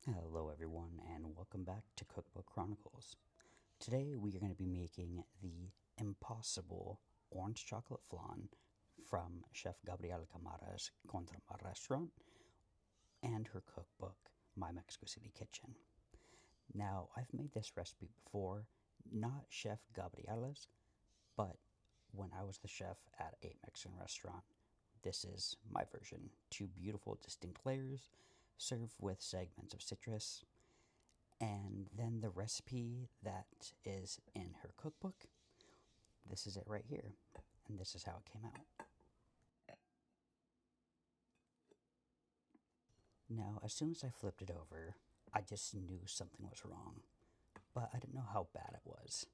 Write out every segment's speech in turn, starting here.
Hello everyone and welcome back to Cookbook Chronicles. Today we are going to be making the Impossible Orange Chocolate Flan from Chef Gabriela Cámara's Contramar restaurant and her cookbook, My Mexico City Kitchen. Now, I've made this recipe before, not Chef Gabriela's, but when I was the chef at a Mexican restaurant. This is my version. Two beautiful, distinct layers, served with segments of citrus, and then the recipe that is in her cookbook. This is it right here, and this is how it came out. Now, as soon as I flipped it over, I just knew something was wrong, but I didn't know how bad it was.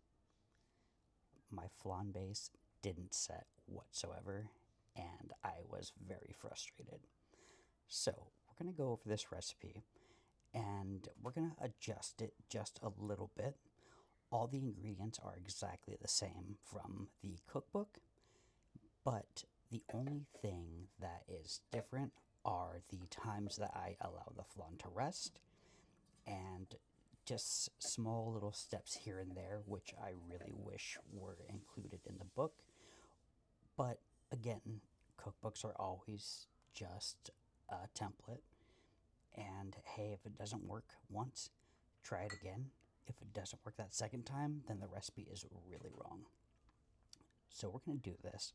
My flan base didn't set whatsoever, and I was very frustrated. So, we're going to go over this recipe and we're going to adjust it just a little bit. All the ingredients are exactly the same from the cookbook, but the only thing that is different are the times that I allow the flan to rest and just small little steps here and there, which I really wish were included in the book. But again, cookbooks are always just a template. And hey, if it doesn't work once, try it again. If it doesn't work that second time, then the recipe is really wrong. So we're going to do this.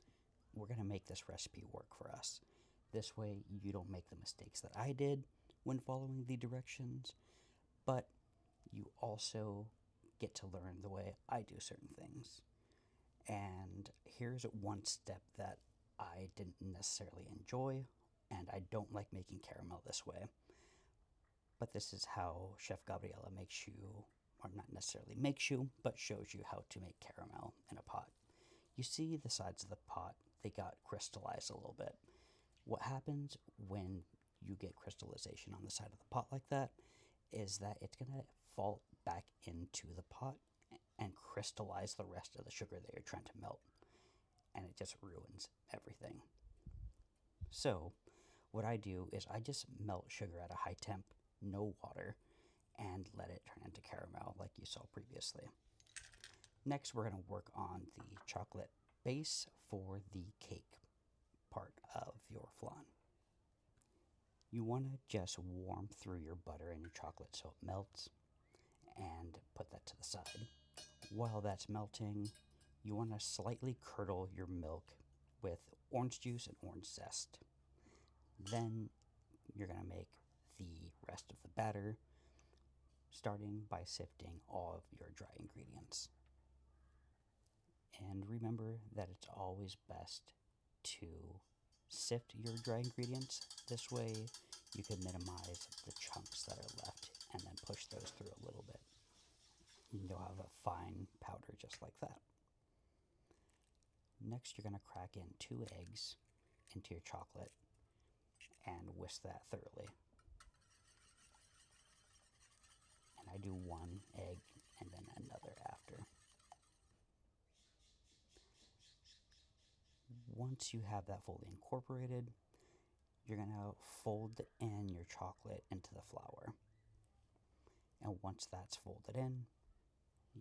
We're going to make this recipe work for us. This way, you don't make the mistakes that I did when following the directions, but you also get to learn the way I do certain things. And here's one step that I didn't necessarily enjoy, and I don't like making caramel this way. But this is how Chef Gabriela makes you, or not necessarily makes you, but shows you how to make caramel in a pot. You see the sides of the pot, they got crystallized a little bit. What happens when you get crystallization on the side of the pot like that is that it's going to fall back into the pot and crystallize the rest of the sugar that you're trying to melt. And it just ruins everything. So, what I do is I just melt sugar at a high temp, no water, and let it turn into caramel like you saw previously. Next, we're going to work on the chocolate base for the cake part of your flan. You want to just warm through your butter and your chocolate so it melts and put that to the side. While that's melting, you want to slightly curdle your milk with orange juice and orange zest. Then you're going to make the rest of the batter, starting by sifting all of your dry ingredients. And remember that it's always best to sift your dry ingredients. This way you can minimize the chunks that are left and then push those through a little bit. And you'll have a fine powder just like that. Next, you're going to crack in 2 eggs into your chocolate and whisk that thoroughly. And I do 1 egg and then another after. Once you have that fully incorporated, you're going to fold in your chocolate into the flour. And once that's folded in,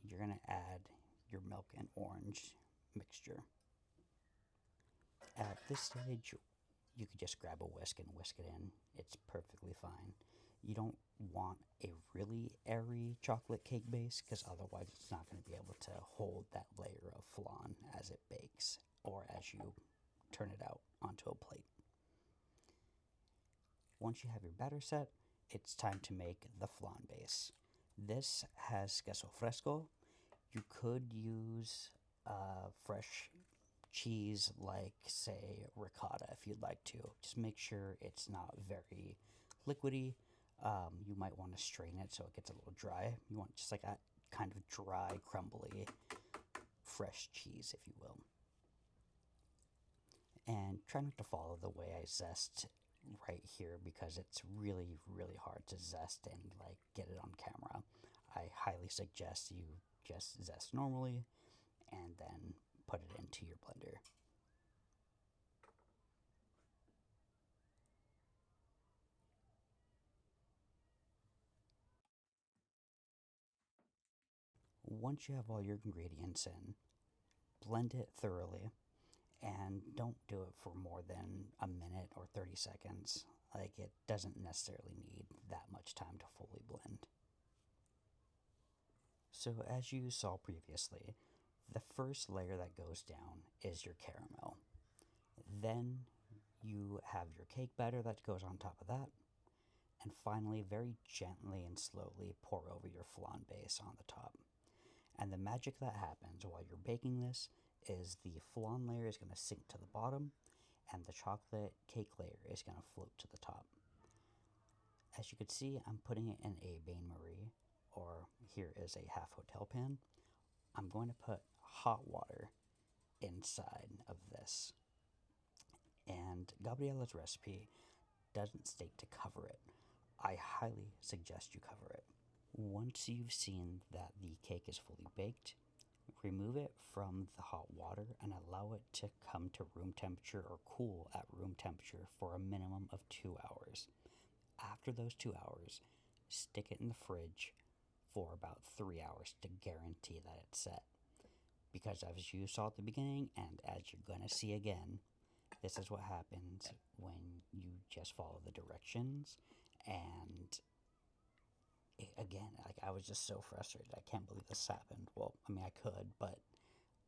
you're going to add your milk and orange mixture. At this stage, you could just grab a whisk and whisk it in. It's perfectly fine. You don't want a really airy chocolate cake base because otherwise it's not going to be able to hold that layer of flan as it bakes or as you turn it out onto a plate. Once you have your batter set, it's time to make the flan base. This has queso fresco. You could use fresh cheese like, say, ricotta if you'd like to. Just make sure it's not very liquidy. You might want to strain it so it gets a little dry. You want just like a kind of dry, crumbly, fresh cheese, if you will. And try not to follow the way I zest right here because it's really, really hard to zest and like get it on camera. I highly suggest you just zest normally and then put it into your blender. Once you have all your ingredients in, blend it thoroughly, and don't do it for more than a minute or 30 seconds. Like, it doesn't necessarily need that much time to fully blend. So as you saw previously, the first layer that goes down is your caramel. Then you have your cake batter that goes on top of that. And finally, very gently and slowly pour over your flan base on the top. And the magic that happens while you're baking this is the flan layer is going to sink to the bottom and the chocolate cake layer is going to float to the top. As you can see, I'm putting it in a bain-marie, or here is a half hotel pan. I'm going to put hot water inside of this. And Gabriela's recipe doesn't state to cover it. I highly suggest you cover it. Once you've seen that the cake is fully baked, remove it from the hot water and allow it to come to room temperature or cool at room temperature for a minimum of 2 hours. After those 2 hours, stick it in the fridge for about 3 hours to guarantee that it's set. Because as you saw at the beginning, and as you're going to see again, this is what happens when you just follow the directions. And again, like, I was just so frustrated. I can't believe this happened. Well, I mean, I could, but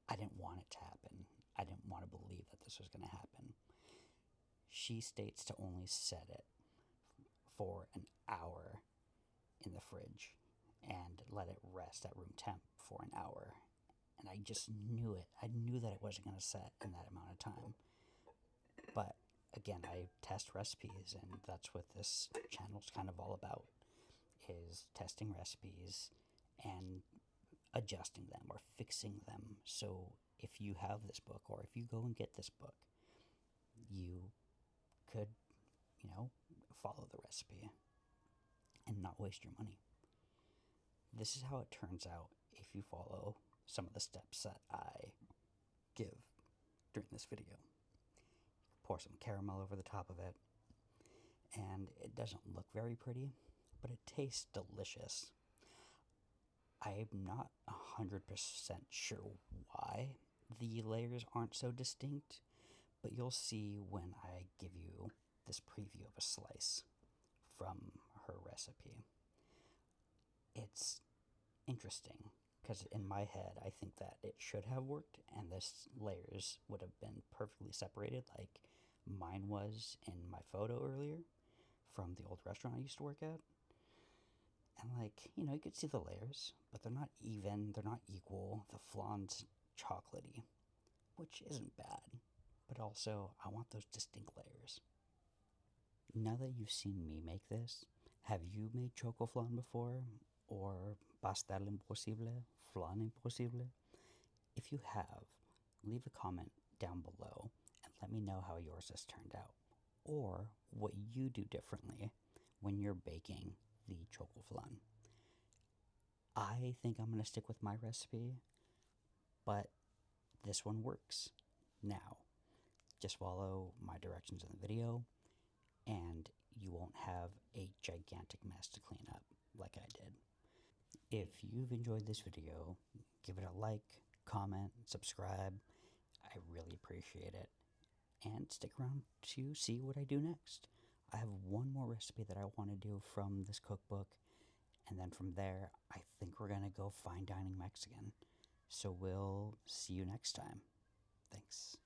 I didn't want it to happen. I didn't want to believe that this was going to happen. She states to only set it for an hour in the fridge and let it rest at room temp for an hour. And I just knew it. I knew that it wasn't going to set in that amount of time. But again, I test recipes, and that's what this channel's kind of all about, is testing recipes and adjusting them or fixing them. So if you have this book, or if you go and get this book, you could, follow the recipe and not waste your money. This is how it turns out if you follow some of the steps that I give during this video. Pour some caramel over the top of it, and it doesn't look very pretty, but it tastes delicious. I'm not 100% sure why the layers aren't so distinct, but you'll see when I give you this preview of a slice from her recipe. It's interesting because in my head I think that it should have worked and this layers would have been perfectly separated like mine was in my photo earlier from the old restaurant I used to work at. And you could see the layers, but they're not even, they're not equal. The flan's chocolatey, which isn't bad, but also I want those distinct layers. Now that you've seen me make this, have you made chocoflan before? Or pastel impossible, flan impossible? If you have, leave a comment down below and let me know how yours has turned out, or what you do differently when you're baking the chocoflan. I think I'm going to stick with my recipe, but this one works. Now, just follow my directions in the video, and you won't have a gigantic mess to clean up like I did. If you've enjoyed this video, give it a like, comment, subscribe. I really appreciate it. And stick around to see what I do next. I have one more recipe that I want to do from this cookbook, and then from there, I think we're going to go fine dining Mexican. So we'll see you next time. Thanks.